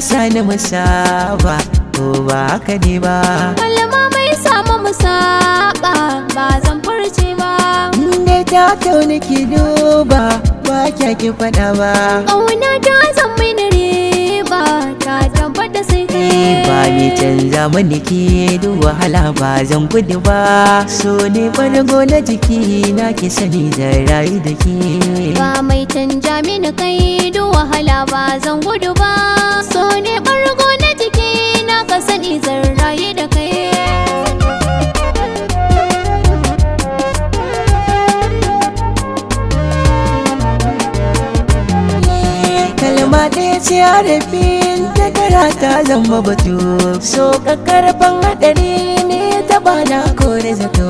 sani musaba ko ba haka ne ba. Kalma mai samu musaba ba zan furce ba. Inda ta tauni ki duba ba kya ki faɗa ba. Ƙauna ta zan mini riba ta tabbata sai kai. Ba ni canza mani ki duk wahala ba zan gudu ba. So ne bargo na jiki na ki sani zan rayu da ke. Ba mai canja mini kai duk wahala ba zan gudu ba. So ne bargo na jiki na ka sani zan rayu da kai. Kalma ɗaya ce harafin ta karata zama batu. So ƙaƙƙarfan haɗari ne ta bana kore zato.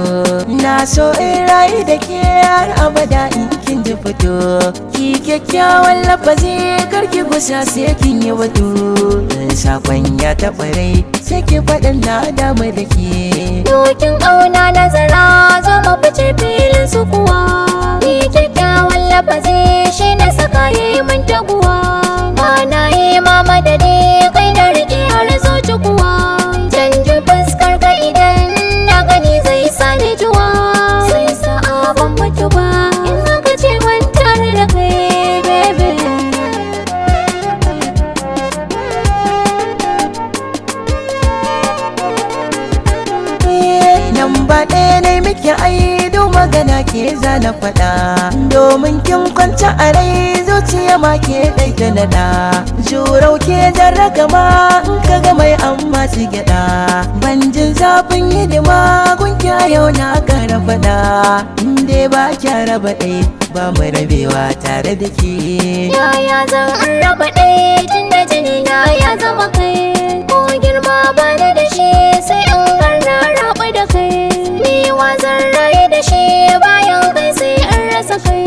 Na so in rayu da ke har abada in kin ji fito. Ki kyakkyawan lafazi karki gusa sai kin yi batu. Sakon ya taɓa rai sai ki faɗin na damu da ke. Dokin ƙauna nazara zo mu fice filin su kuwa. Ni kyakkyawan lafazi shi na saka yi min taguwa. Mana yi mama da kai da riƙe har zuci kuwa. Canji fuskar ka idan na gani zai sani juwa. Sai sa'a ban mutu ba in aka ce ban tare da kai bebe. Nan ba ɗaya ne muke aido magana ke zana faɗa. Domin kin kwanta a rai zuciya ma ke ɗai ta naɗa. Jurau ke jarraga ma in ka ga mai amma su gyaɗa. Ban jin zafin hidima gunki a yau na ƙara faɗa. Inde ba kya raba ɗai ba mu rabewa tare da ke. Yaya zan raba ɗaya tun da jini na ya zama kai. Ko girma ba ni da shi sai in har na rabu da kai. Ni wazan raye da shi bayan kai sai in rasa kai.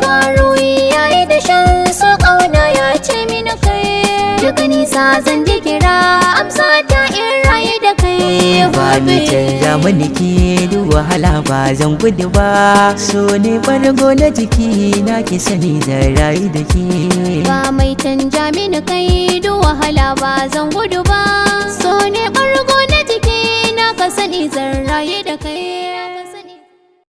Garuyi ya yi da shan so ƙauna ya ce mini kai. Duk nisa zan ji kira amsa ta in raye da kai. Ba ni canza mani ki duk wahala ba zan gudu ba. So ne bargo na jiki na ki sani zan rayu da ke. Ba mai canja mini kai duk wahala ba zan gudu ba. So ne bargo na jiki na ka sani zan rayu da kai.